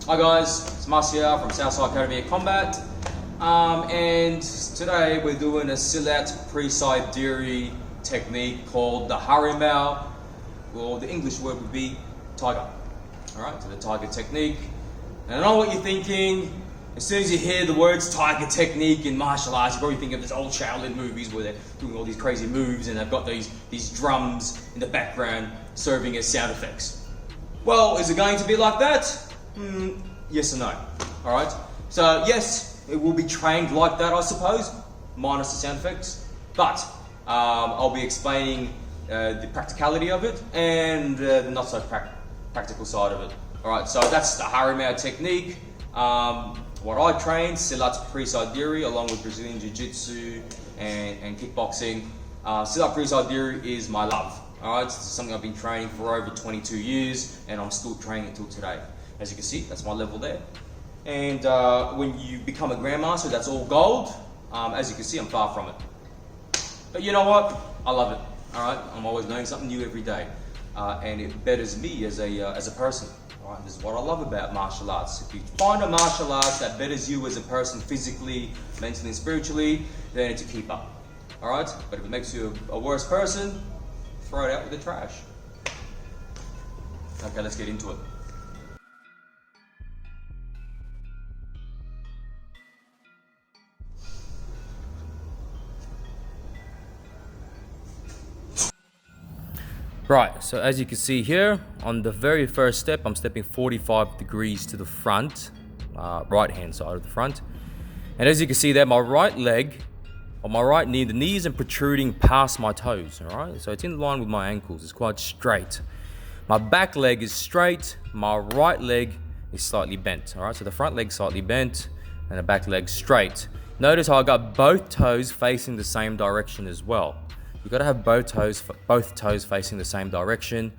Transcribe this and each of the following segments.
Hi guys, it's Marcia from Southside Academy of Combat, and today we're doing a Silat Perisai Diri technique called the Harimau, or the English word would be tiger. Alright, so the tiger technique. And I know what you're thinking. As soon as you hear the words tiger technique in martial arts, you probably think of these old Shaolin movies where they're doing all these crazy moves and they've got these drums in the background serving as sound effects. Well, is it going to be like that? Yes and no. Alright, so yes, it will be trained like that, I suppose, minus the sound effects, but I'll be explaining the practicality of it and the not so practical side of it. Alright, so that's the Harimau technique. What I train, Silat Perisai Diri, along with Brazilian Jiu-Jitsu and kickboxing. Silat Perisai Diri is my love. Alright, it's something I've been training for over 22 years and I'm still training until today. As you can see, that's my level there. And when you become a Grandmaster, that's all gold. As you can see, I'm far from it. But you know what? I love it. Alright, I'm always learning something new every day. And it betters me as a person. Alright, this is what I love about martial arts. If you find a martial arts that betters you as a person physically, mentally and spiritually, then it's a keep up. Alright? But if it makes you a worse person, throw it out with the trash. Okay, let's get into it. Right, so as you can see here, on the very first step, I'm stepping 45 degrees to the front, right hand side of the front. And as you can see there, my right leg, on my right knee, the knee isn't protruding past my toes, all right? So it's in line with my ankles, it's quite straight. My back leg is straight, my right leg is slightly bent, all right? So the front leg's slightly bent and the back leg's straight. Notice how I got both toes facing the same direction as well. You've got to have both toes facing the same direction.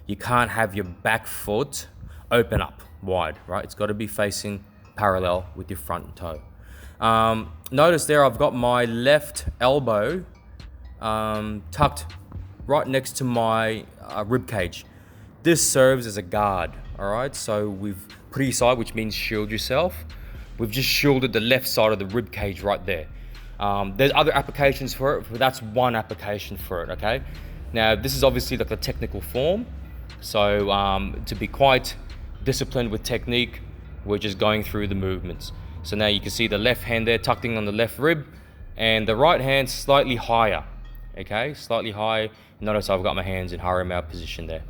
You can't have your back foot open up wide, right? It's got to be facing parallel with your front toe. Notice there I've got my left elbow tucked right next to my rib cage. This serves as a guard, all right? So we've Perisai, which means shield yourself. We've just shielded the left side of the rib cage right there. There's other applications for it, but that's one application for it, okay? Now, this is obviously like the technical form. So to be quite disciplined with technique, we're just going through the movements. So now you can see the left hand there tucked in on the left rib and the right hand slightly higher, okay? Slightly high. Notice I've got my hands in Harimau position there.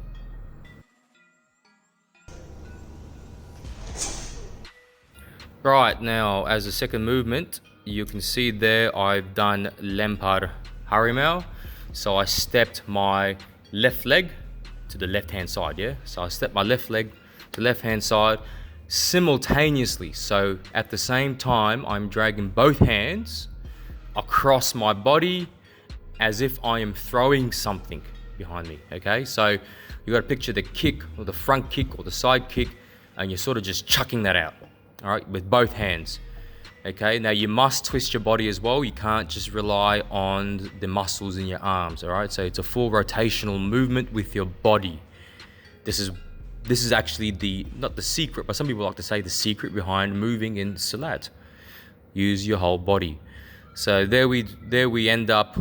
Right, now as a second movement, you can see there I've done Lempar Harimau. So I stepped my left leg to the left hand side, yeah? So I stepped my left leg to the left hand side simultaneously. So at the same time, I'm dragging both hands across my body as if I am throwing something behind me, okay? So you got to picture the kick or the front kick or the side kick and you're sort of just chucking that out, all right, with both hands. Okay, now you must twist your body as well. You can't just rely on the muscles in your arms, all right? So it's a full rotational movement with your body. This is actually not the secret, but some people like to say the secret behind moving in Silat. Use your whole body. So there we end up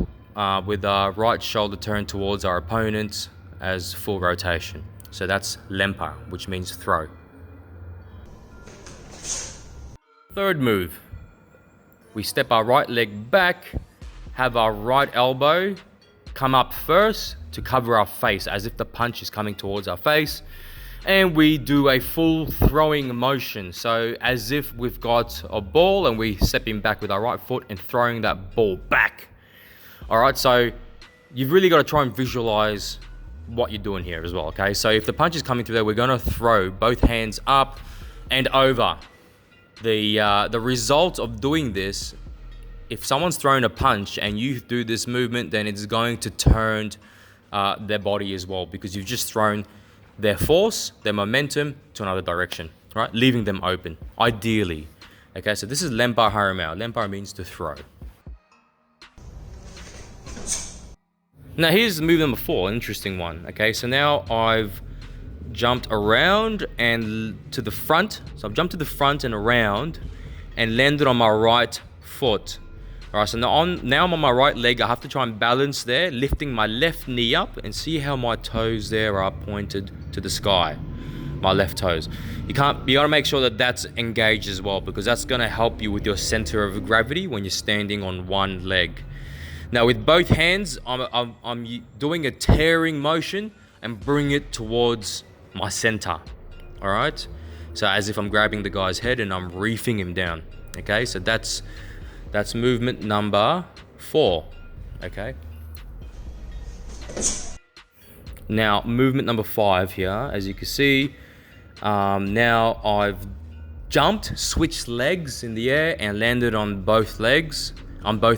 with our right shoulder turned towards our opponent as full rotation. So that's Lempar, which means throw. Third move. We step our right leg back, have our right elbow come up first to cover our face as if the punch is coming towards our face. And we do a full throwing motion. So as if we've got a ball and we stepping back with our right foot and throwing that ball back. All right, so you've really got to try and visualize what you're doing here as well, okay? So if the punch is coming through there, we're gonna throw both hands up and over. The result of doing this, if someone's thrown a punch and you do this movement, then it's going to turn their body as well because you've just thrown their force, their momentum to another direction, right? Leaving them open, ideally. Okay, so this is Lempar Harimau. Lempar means to throw. Now here's move number 4, an interesting one. Okay, so now I've jumped around and to the front. So I've jumped to the front and around and landed on my right foot. All right, so now I'm on my right leg. I have to try and balance there, lifting my left knee up, and see how my toes there are pointed to the sky. My left toes. You gotta make sure that that's engaged as well, because that's gonna help you with your center of gravity when you're standing on one leg. Now with both hands, I'm doing a tearing motion and bring it towards my center. All right, so as if I'm grabbing the guy's head and I'm reefing him down. Okay, so that's movement number 4. Okay. Now movement number 5 here, as you can see, now I've jumped, switched legs in the air and landed on both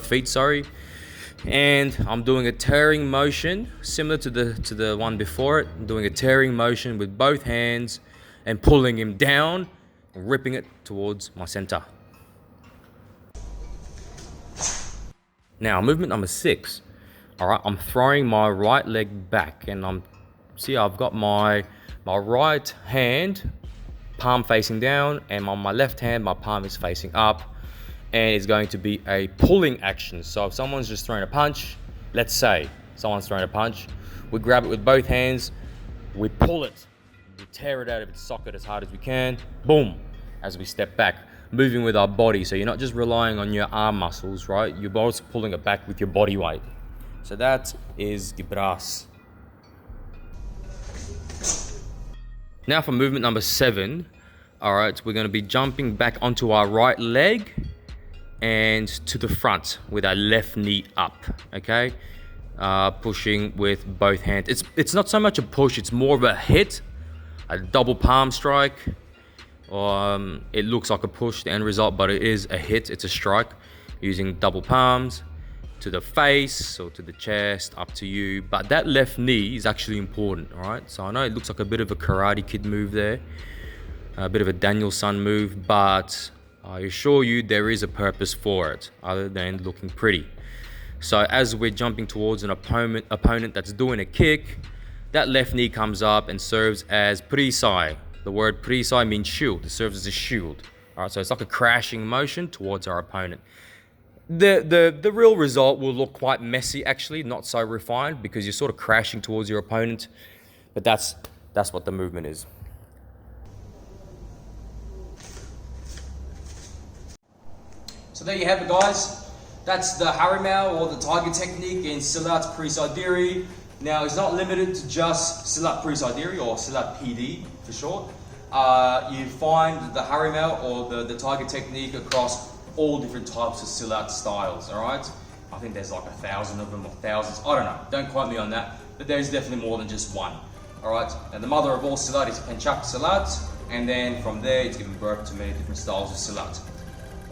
feet, sorry. And I'm doing a tearing motion similar to the one before it. I'm doing a tearing motion with both hands and pulling him down and ripping it towards my center. Now movement number 6. All right, I'm throwing my right leg back, and I've got my right hand palm facing down, and on my left hand my palm is facing up, and it's going to be a pulling action. So if someone's just throwing a punch, let's say someone's throwing a punch, we grab it with both hands, we pull it, we tear it out of its socket as hard as we can, boom, as we step back, moving with our body. So you're not just relying on your arm muscles, right? You're also pulling it back with your body weight. So that is the brass. Now for movement number 7, all right, we're going to be jumping back onto our right leg and to the front with our left knee up. Okay, pushing with both hands. It's not so much a push; it's more of a hit, a double palm strike. It looks like a push, the end result, but it is a hit. It's a strike using double palms to the face or to the chest, up to you. But that left knee is actually important. All right, so I know it looks like a bit of a Karate Kid move there, a bit of a Daniel-san move, but I assure you there is a purpose for it other than looking pretty. So as we're jumping towards an opponent that's doing a kick, that left knee comes up and serves as Perisai. The word Perisai means shield. It serves as a shield. All right, so it's like a crashing motion towards our opponent. The real result will look quite messy, actually, not so refined, because you're sort of crashing towards your opponent. But that's what the movement is. So there you have it, guys. That's the Harimau or the tiger technique in Silat Perisai Diri. Now it's not limited to just Silat Perisai Diri or Silat PD for short. You find the Harimau or the tiger technique across all different types of Silat styles, all right? I think there's like 1,000 of them or thousands. I don't know, don't quote me on that, but there's definitely more than just one, all right? And the mother of all Silat is Pencak Silat, and then from there it's given birth to many different styles of Silat.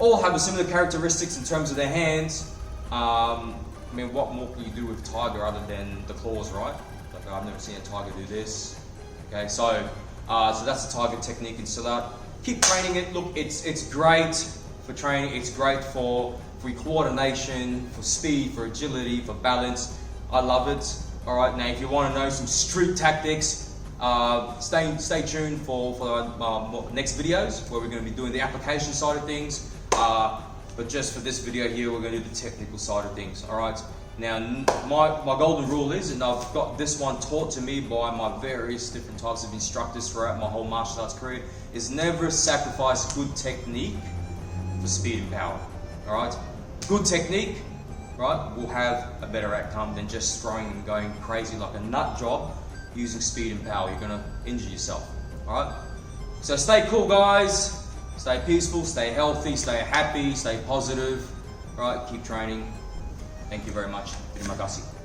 All have a similar characteristics in terms of their hands. I mean, what more can you do with tiger other than the claws, right? Like, I've never seen a tiger do this. Okay, so that's the tiger technique in Silat. Keep training it. Look, it's great for training. It's great for coordination, for speed, for agility, for balance. I love it. All right, now if you want to know some street tactics, stay tuned for next videos where we're going to be doing the application side of things. But just for this video here, we're going to do the technical side of things. All right. Now, my golden rule is, and I've got this one taught to me by my various different types of instructors throughout my whole martial arts career, is never sacrifice good technique for speed and power. All right. Good technique, right, will have a better outcome than just throwing and going crazy like a nut job using speed and power. You're going to injure yourself. All right. So stay cool, guys. Stay peaceful, stay healthy, stay happy, stay positive, right? Keep training. Thank you very much. Terima kasih.